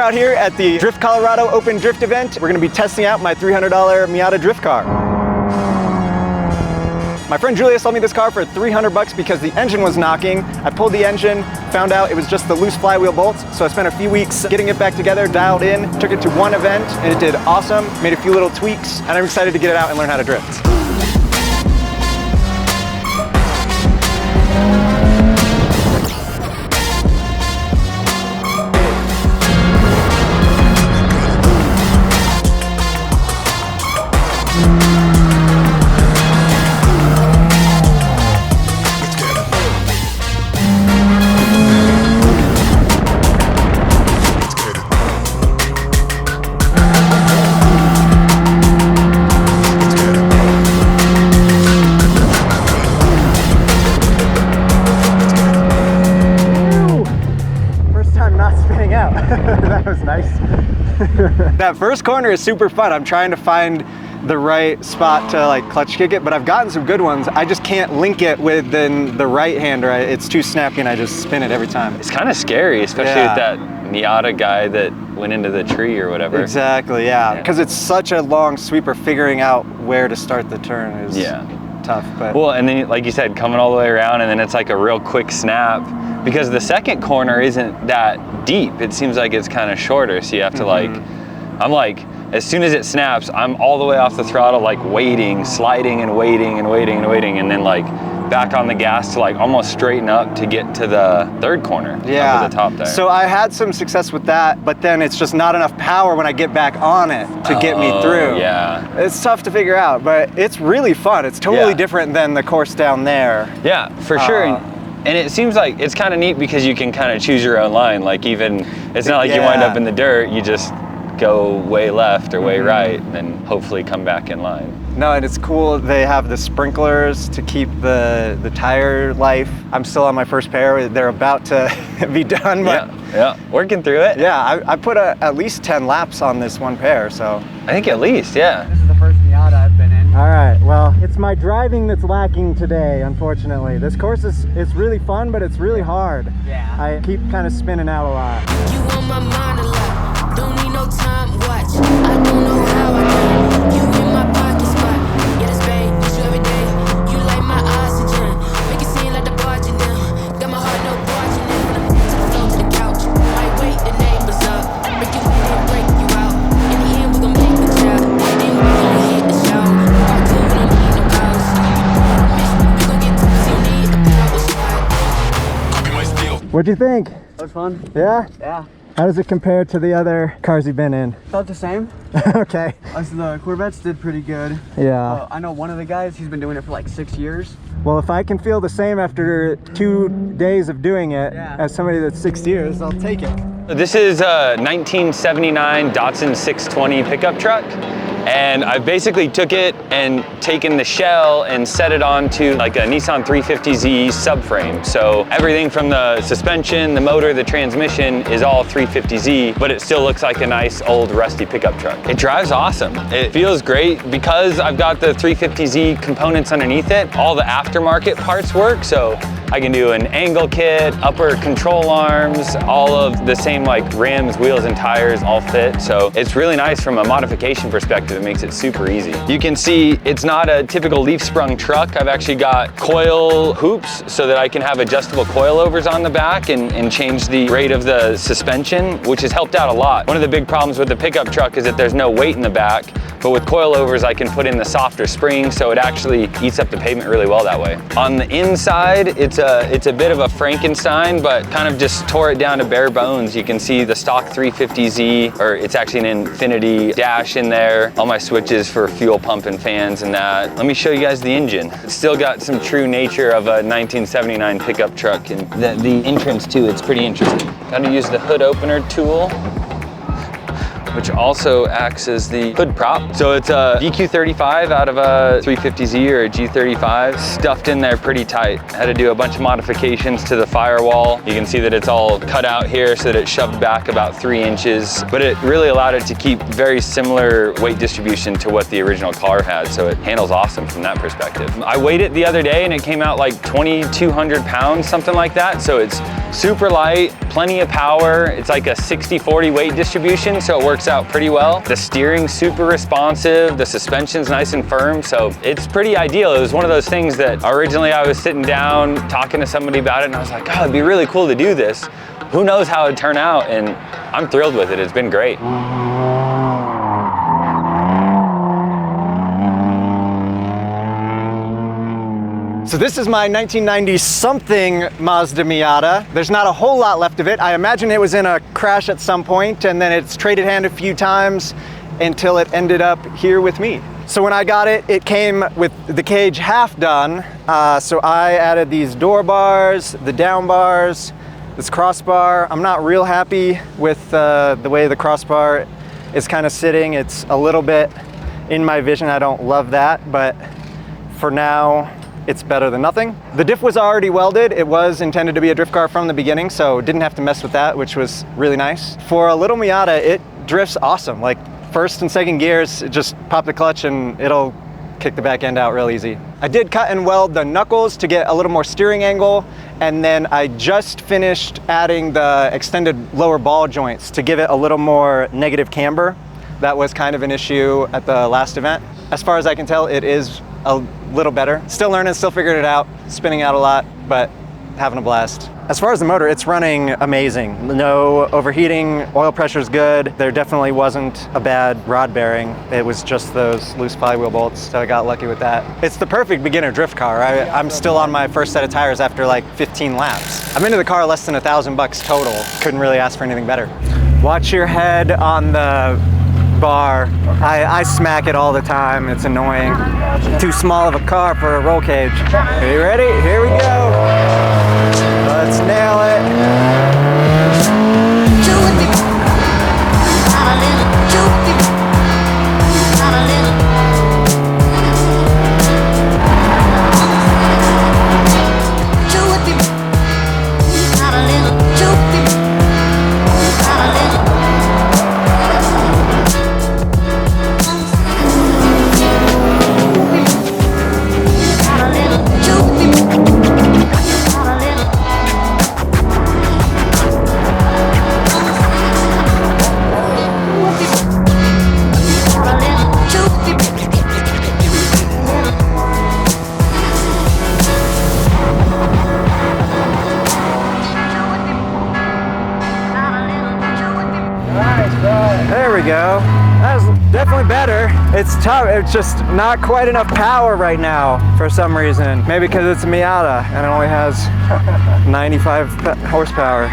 out here at the Drift Colorado Open Drift event. We're gonna be testing out my $300 Miata drift car. My friend Julia sold me this car for 300 bucks because the engine was knocking. I pulled the engine, found out it was just the loose flywheel bolts, so I spent a few weeks getting it back together, dialed in, took it to one event, and it did awesome, made a few little tweaks, and I'm excited to get it out and learn how to drift. That was nice. That first corner is super fun. I'm trying to find the right spot to like clutch kick it, but I've gotten some good ones. I just can't link it with the right hand, or it's too snappy and I just spin it every time. It's kind of scary, especially with that Miata guy that went into the tree or whatever. Exactly, yeah. Because it's such a long sweeper, figuring out where to start the turn is tough. But well, and then like you said, coming all the way around, and then it's like a real quick snap, because the second corner isn't that deep. It seems like it's kind of shorter, so you have to like, I'm like, as soon as it snaps, I'm all the way off the throttle, like waiting, sliding and waiting and waiting and waiting, and then like back on the gas to like almost straighten up to get to the third corner up at the top there. So I had some success with that, but then it's just not enough power when I get back on it to get me through. Yeah. It's tough to figure out, but it's really fun. It's totally different than the course down there. Yeah, for sure. And it seems like it's kind of neat because you can kind of choose your own line. Like even, it's not like you wind up in the dirt, you just go way left or way right and hopefully come back in line. No, and it's cool. They have the sprinklers to keep the tire life. I'm still on my first pair. They're about to be done, but working through it. Yeah, I put at least 10 laps on this one pair, so. I think at least, yeah. This is the first Miata I've been in. All right, well, it's my driving that's lacking today, unfortunately. This course it's really fun, but it's really hard. Yeah. I keep kind of spinning out a lot. You on my mind a lot. Don't need no time watch. I don't know how I got you in my pocket spot. Yeah, that's babe, it's you every day. You like my oxygen. Make it seem like the barging down. Got my heart no barging down. To the floor, to the couch. Might wake the neighbors up. Break you in and break you out. In the end, we gon' make the job. Then we gon' hit the show. Part two, we don't need no house. We gon' get to you need a power spot. Copy my steel. What'd you think? That was fun. Yeah? Yeah. How does it compare to the other cars you've been in? Felt the same. Okay. The Corvettes did pretty good. Yeah. I know one of the guys, he's been doing it for like 6 years. Well, if I can feel the same after 2 days of doing it as somebody that's 6 years, I'll take it. This is a 1979 Datsun 620 pickup truck. And I basically took it and taken the shell and set it onto like a Nissan 350Z subframe. So everything from the suspension, the motor, the transmission is all 350Z, but it still looks like a nice old rusty pickup truck. It drives awesome. It feels great because I've got the 350Z components underneath it. All the aftermarket parts work, so I can do an angle kit, upper control arms, all of the same like rims, wheels, and tires all fit. So it's really nice from a modification perspective. It makes it super easy. You can see it's not a typical leaf sprung truck. I've actually got coil hoops so that I can have adjustable coilovers on the back and change the rate of the suspension, which has helped out a lot. One of the big problems with the pickup truck is that there's no weight in the back, but with coilovers I can put in the softer spring, so it actually eats up the pavement really well that way. On the inside, it's a bit of a Frankenstein, but kind of just tore it down to bare bones. You can see the stock 350Z, or it's actually an Infinity dash in there. All my switches for fuel pump and fans and that. Let me show you guys the engine. It's still got some true nature of a 1979 pickup truck, and the entrance too, it's pretty interesting. Got to use the hood opener tool. which also acts as the hood prop. So it's a DQ35 out of a 350Z or a G35, stuffed in there pretty tight. Had to do a bunch of modifications to the firewall. You can see that it's all cut out here so that it shoved back about 3 inches, but it really allowed it to keep very similar weight distribution to what the original car had, so it handles awesome from that perspective. I weighed it the other day and it came out like 2,200 pounds, something like that, so it's super light, plenty of power. It's like a 60-40 weight distribution, so it works out pretty well. The steering's super responsive, the suspension's nice and firm, so it's pretty ideal. It was one of those things that originally I was sitting down talking to somebody about it and I was like, oh, it'd be really cool to do this. Who knows how it'd turn out, and I'm thrilled with it. It's been great. So this is my 1990 something Mazda Miata. There's not a whole lot left of it. I imagine it was in a crash at some point and then it's traded hand a few times until it ended up here with me. So when I got it, it came with the cage half done. So I added these door bars, the down bars, this crossbar. I'm not real happy with the way the crossbar is kind of sitting. It's a little bit in my vision. I don't love that, but for now, it's better than nothing. The diff was already welded. It was intended to be a drift car from the beginning, so didn't have to mess with that, which was really nice. For a little Miata, it drifts awesome. Like first and second gears, just pop the clutch and it'll kick the back end out real easy. I did cut and weld the knuckles to get a little more steering angle, and then I just finished adding the extended lower ball joints to give it a little more negative camber. That was kind of an issue at the last event. As far as I can tell, it is a little better. Still learning, still figuring it out, spinning out a lot, but having a blast. As far as the motor, it's running amazing. No overheating, oil pressure's good. There definitely wasn't a bad rod bearing. It was just those loose flywheel bolts, so I got lucky with that. It's the perfect beginner drift car. I'm still on my first set of tires after like 15 laps. I'm into the car less than $1,000 total. Couldn't really ask for anything better. Watch your head on the bar. I smack it all the time. It's annoying. Too small of a car for a roll cage. Are you ready? Here we go. Let's nail it. There we go. That was definitely better. It's tough. It's just not quite enough power right now for some reason. Maybe because it's a Miata and it only has 95 horsepower.